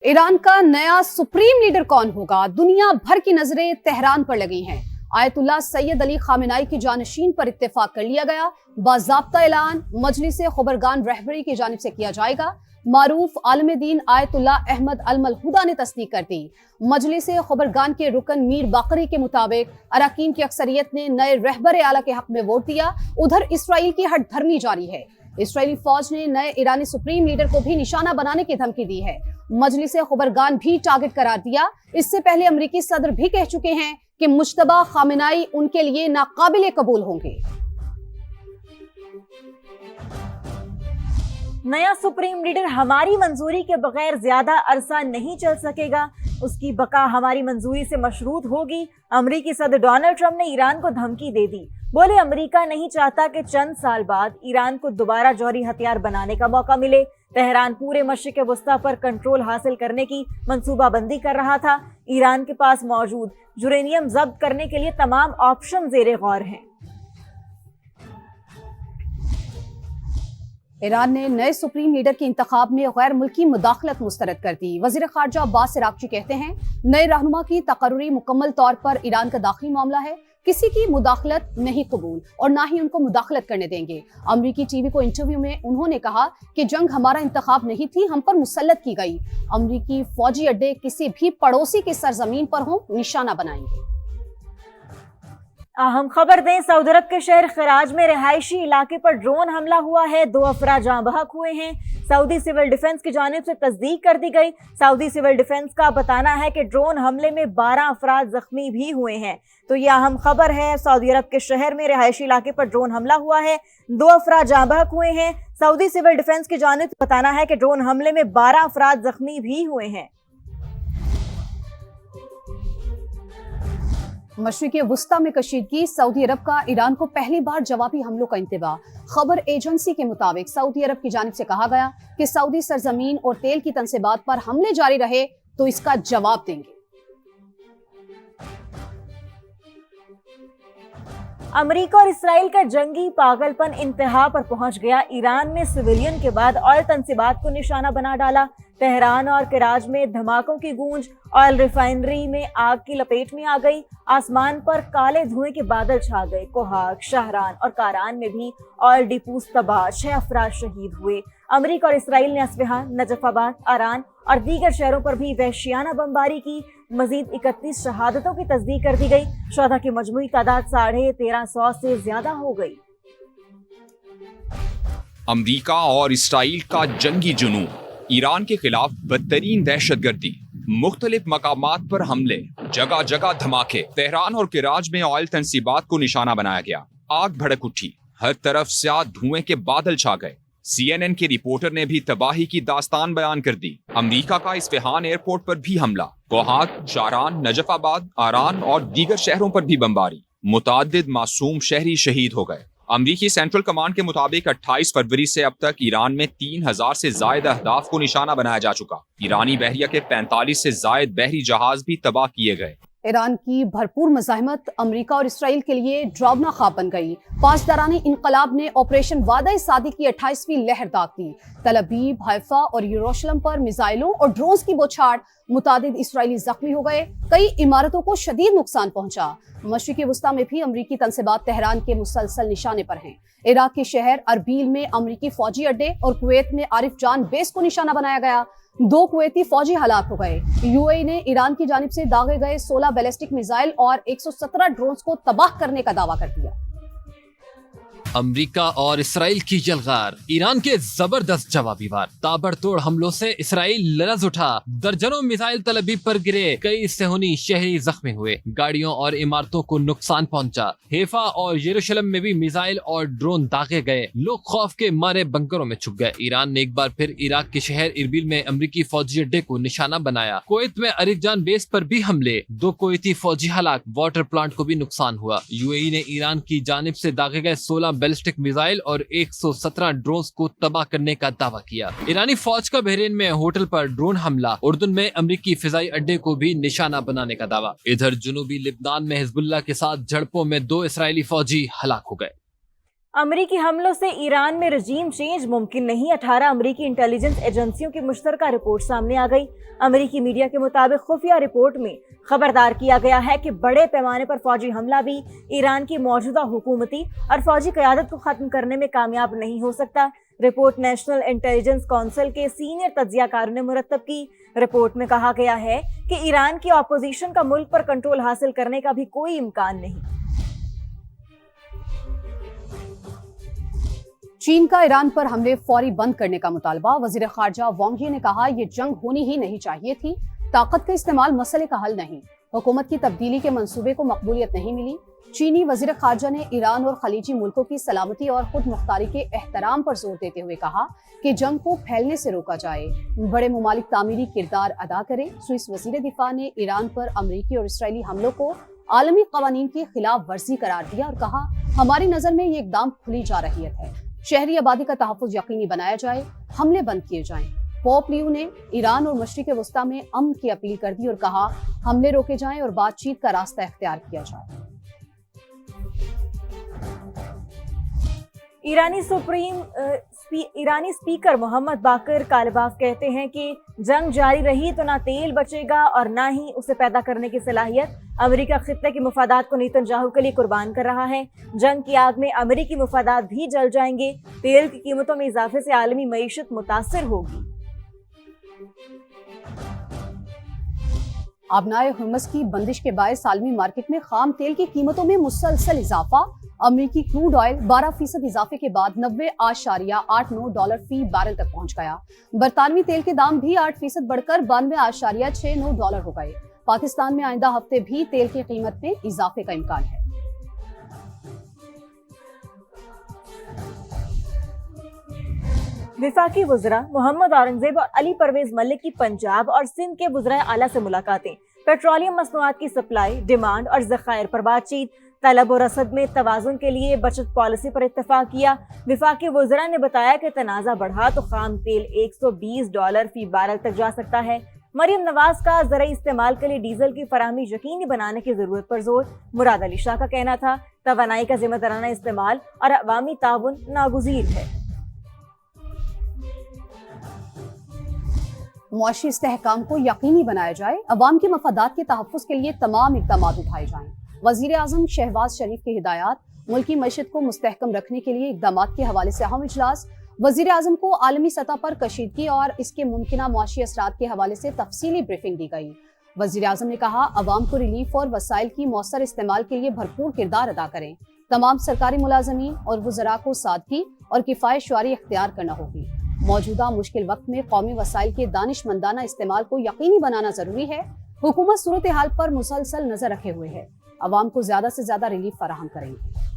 Iran का नया supreme leader कौन होगा? दुनिया भर की नजरें तेहरान पर लगी हैं। आयतुल्लाह सैयद अली खामेनाई की जानशीन पर इत्तेफाक कर लिया गया। बाज़ाब्ता ऐलान मजलिस खबरगान रहबरी की जानिब से किया जाएगा। मारूफ आलम दीन आयतुल्लाह अहमद अल मलहूदा ने तस्दीक कर दी। मजलिस खबरगान के रुकन मीर बाकरी के मुताबिक अरकान की अक्सरियत ने नए रहबर आला के हक में वोट दिया। उधर इसराइल की हट धर्मी जारी है। इसराइली फौज ने नए ईरानी सुप्रीम लीडर को भी निशाना बनाने की धमकी दी है। मजलिस खबरगान भी टारगेट करार दिया। इससे पहले अमरीकी सदर भी कह चुके हैं कि मुश्तबा खामेनाई उनके लिए नाकाबिले कबूल होंगे। नया सुप्रीम लीडर हमारी मंजूरी के बगैर ज्यादा अरसा नहीं चल सकेगा, उसकी बका हमारी मंजूरी से मशरूत होगी। अमरीकी सदर डोनाल्ड ट्रंप ने ईरान को धमकी दे दी। बोले अमरीका नहीं चाहता कि चंद साल बाद ईरान को दोबारा जौहरी हथियार बनाने का मौका मिले। तेहरान पूरे मशरिक़ वस्ता पर कंट्रोल हासिल करने की मंसूबाबंदी कर रहा था। ईरान के पास मौजूद यूरेनियम जब्त करने के लिए तमाम ऑप्शन ज़ेरे गौर हैं। ईरान ने नए सुप्रीम लीडर के इंतखाब में गैर मुल्की मुदाखलत मुस्तरद कर दी। वज़ीर ख़ारजा अब्बास इराक़ची कहते हैं, नए रहनुमा की तकर्री मुकम्मल तौर पर ईरान का दाखिली मामला है। किसी की मुदाखलत नहीं कबूल और ना ही उनको मुदाखलत करने देंगे। अमरीकी टीवी को इंटरव्यू में उन्होंने कहा कि जंग हमारा इंतखाब नहीं थी, हम पर मुसल्लत की गई। अमरीकी फौजी अड्डे किसी भी पड़ोसी की सरजमीन पर हों, निशाना बनाएंगे। अहम खबर दें, सऊदी अरब के शहर खराज में रिहायशी इलाके पर ड्रोन हमला हुआ है। 2 अफराद जाँ बहक हुए हैं। सऊदी सिविल डिफेंस की जानिब से तस्दीक कर दी गई। सऊदी सिविल डिफेंस का बताना है कि ड्रोन हमले में 12 अफराद जख्मी भी हुए हैं। तो यह अहम खबर है। सऊदी अरब के शहर में रिहायशी इलाके पर ड्रोन हमला हुआ है। 2 अफराद जाँ बहक हुए हैं। सऊदी सिविल डिफेंस की जानिब से बताना है कि ड्रोन हमले में 12 अफराद जख्मी भी हुए हैं। मशरिक़ वुस्ता में कशीदगी, सऊदी अरब का ईरान को पहली बार जवाबी हमलों का इंतबाह। खबर एजेंसी के मुताबिक सऊदी अरब की जानिब से कहा गया कि सऊदी सरजमीन और तेल की तनसीबात पर हमले जारी रहे तो इसका जवाब देंगे। अमेरिका और इसराइल का जंगी पागलपन इंतहा पर पहुंच गया। ईरान में सिविलियन के बाद ऑयल तनसीबात को निशाना बना डाला। तेहरान और कराज में धमाकों की गूंज, ऑयल रिफाइनरी में आग की लपेट में आ गई। आसमान पर काले धुएं के बादल छा गए। कोहाग, शाहरान और कारान में भी ऑयल डिपोस तबाह, 6 अफराद शहीद हुए। अमेरिका और इसराइल ने अस्फहान, नजफाबाद, आरान और दीगर शहरों पर भी वहशियाना बमबारी की। मजीद 31 शहादतों की तस्दीक कर दी गई। शुहदा की मजमूई तादाद 1350 से ज्यादा हो गई। अमरीका और इसराइल का जंगी जुनून, ईरान के खिलाफ बदतरीन दहशतगर्दी, मुख्तलिफ मकामात पर हमले, जगह जगह धमाके। तेहरान और कराज में ऑयल तनसीबात को निशाना बनाया गया। आग भड़क उठी, हर तरफ स्याह धुएं के बादल छा गए। CNN के रिपोर्टर ने भी तबाही की दास्तान बयान कर दी। अमरीका का इस्फहान एयरपोर्ट पर भी हमला। कोहाग, शाहरान, नजफाबाद, आरान और दीगर शहरों पर भी बमबारी। मुताद्दिद मासूम शहरी शहीद हो गए। अमरीकी सेंट्रल कमांड के मुताबिक 28 फरवरी से अब तक ईरान में 3000 से जायद अहदाफ को निशाना बनाया जा चुका। ईरानी बहरिया के 45 से जायद बहरी जहाज भी तबाह किए गए। ईरान की भरपूर मज़ाहमत अमरीका और इसराइल के लिए ड्रावना ख्वाब बन गई। पासदाराने इनकलाब ने ऑपरेशन वादा सादी की 28वीं लहर दाग दी। तल अबीब, हैफा और यरूशलेम पर मिसाइलों और ड्रोन्स की बौछार, मुतादिद इसराइली जख्मी हो गए। कई इमारतों को शदीद नुकसान पहुंचा। मशरिक़ वुस्ता में भी अमरीकी तनसीबात तेहरान के मुसलसल निशाने पर हैं। इराक के शहर अरबील में अमरीकी फौजी अड्डे और कुवैत में आरिफ जान बेस को निशाना बनाया गया। 2 कुवैती फौजी हलाक हो गए। UAE ने ईरान की जानिब से दागे गए 16 बैलिस्टिक मिसाइल और 117 ड्रोन्स को तबाह करने का दावा कर दिया। अमरीका और इसराइल की यलगार, ईरान के जबरदस्त जवाबी वार, ताबड़तोड़ हमलों से इसराइल लरज उठा। दर्जनों मिसाइल तल अबीब पर गिरे। कई सेहूनी शहरी जख्मी हुए। गाड़ियों और इमारतों को नुकसान पहुंचा। हैफा और यरूशलेम में भी मिसाइल और ड्रोन दागे गए। लोग खौफ के मारे बंकरों में छुप गए। ईरान ने एक बार फिर इराक के शहर इरबिल में अमरीकी फौजी अड्डे को निशाना बनाया। कुवैत में आरिफ जान बेस पर भी हमले। 2 कुवैती फौजी हलाक। वाटर प्लांट को भी नुकसान हुआ। UAE ने ईरान की जानिब से दागे गए 16 बैलिस्टिक मिसाइल और 117 ड्रोन्स को तबाह करने का दावा किया। ईरानी फौज का बहरीन में होटल पर ड्रोन हमला। उर्दुन में अमरीकी फिजाई अड्डे को भी निशाना बनाने का दावा। इधर जुनूबी लिबनान में हिजबुल्लाह के साथ झड़पों में 2 इसराइली फौजी हलाक हो गए। امریکی حملوں سے ایران میں رجیم چینج ممکن نہیں، 18 امریکی انٹیلیجنس ایجنسیوں کی مشترکہ رپورٹ سامنے آ گئی۔ امریکی میڈیا کے مطابق خفیہ رپورٹ میں خبردار کیا گیا ہے کہ بڑے پیمانے پر فوجی حملہ بھی ایران کی موجودہ حکومتی اور فوجی قیادت کو ختم کرنے میں کامیاب نہیں ہو سکتا۔ رپورٹ نیشنل انٹیلیجنس کونسل کے سینئر تجزیہ کاروں نے مرتب کی۔ رپورٹ میں کہا گیا ہے کہ ایران کی اپوزیشن کا ملک پر کنٹرول حاصل کرنے کا بھی کوئی امکان نہیں۔ چین کا ایران پر حملے فوری بند کرنے کا مطالبہ، وزیر خارجہ وانگ یی نے کہا یہ جنگ ہونی ہی نہیں چاہیے تھی، طاقت کا استعمال مسئلے کا حل نہیں، حکومت کی تبدیلی کے منصوبے کو مقبولیت نہیں ملی۔ چینی وزیر خارجہ نے ایران اور خلیجی ملکوں کی سلامتی اور خود مختاری کے احترام پر زور دیتے ہوئے کہا کہ جنگ کو پھیلنے سے روکا جائے، بڑے ممالک تعمیری کردار ادا کریں۔ سوئس وزیر دفاع نے ایران پر امریکی اور اسرائیلی حملوں کو عالمی قوانین کی خلاف ورزی قرار دیا اور کہا ہماری نظر میں یہ اقدام کھلی جارحیت ہے، شہری آبادی کا تحفظ یقینی بنایا جائے، حملے بند کیے جائیں۔ پوپ لیو نے ایران اور مشرق وسطیٰ میں امن کی اپیل کر دی اور کہا حملے روکے جائیں اور بات چیت کا راستہ اختیار کیا جائے۔ ایرانی اسپیکر محمد باقر کالباف کہتے ہیں کہ جنگ جاری رہی تو نہ تیل بچے گا اور نہ ہی اسے پیدا کرنے کی صلاحیت۔ امریکہ خطے کے مفادات کو نیتنیاہو کے لیے قربان کر رہا ہے، جنگ کی آگ میں امریکی مفادات بھی جل جائیں گے، تیل کی قیمتوں میں اضافے سے عالمی معیشت متاثر ہوگی۔ آبنائے ہرمز کی بندش کے باعث عالمی مارکیٹ میں خام تیل کی قیمتوں میں مسلسل اضافہ، امریکی کروڈ آئل 12% اضافے کے بعد $90.89 فی بیرل تک پہنچ گیا۔ برطانوی تیل کے دام بھی 8% بڑھ کر $92.69 ہو گئے۔ پاکستان میں آئندہ ہفتے بھی تیل کی قیمت میں اضافے کا امکان ہے۔ وفاقی وزراء محمد اورنگزیب اور علی پرویز ملک کی پنجاب اور سندھ کے وزرائے اعلیٰ سے ملاقاتیں، پیٹرولیم مصنوعات کی سپلائی، ڈیمانڈ اور ذخائر پر بات چیت، طلب و رسد میں توازن کے لیے بچت پالیسی پر اتفاق کیا۔ وفاقی وزراء نے بتایا کہ تنازع بڑھا تو خام تیل $120 فی بیرل تک جا سکتا ہے۔ مریم نواز کا زرعی استعمال کے لیے ڈیزل کی فراہمی یقینی بنانے کی ضرورت پر زور، مراد علی شاہ کا کہنا تھا توانائی کا ذمہ دارانہ استعمال اور عوامی تعاون ناگزیر ہے۔ معاشی استحکام کو یقینی بنایا جائے، عوام کے مفادات کے تحفظ کے لیے تمام اقدامات اٹھائے جائیں۔ وزیر اعظم شہباز شریف کی ہدایات، ملکی معیشت کو مستحکم رکھنے کے لیے اقدامات کے حوالے سے اہم اجلاس، وزیر اعظم کو عالمی سطح پر کشیدگی اور اس کے ممکنہ معاشی اثرات کے حوالے سے تفصیلی بریفنگ دی گئی۔ وزیر اعظم نے کہا عوام کو ریلیف اور وسائل کی مؤثر استعمال کے لیے بھرپور کردار ادا کریں، تمام سرکاری ملازمین اور وزراء کو سادگی اور کفایت شعاری اختیار کرنا ہوگی۔ موجودہ مشکل وقت میں قومی وسائل کے دانشمندانہ استعمال کو یقینی بنانا ضروری ہے۔ حکومت صورتحال پر مسلسل نظر رکھے ہوئے ہے، عوام کو زیادہ سے زیادہ ریلیف فراہم کریں گے۔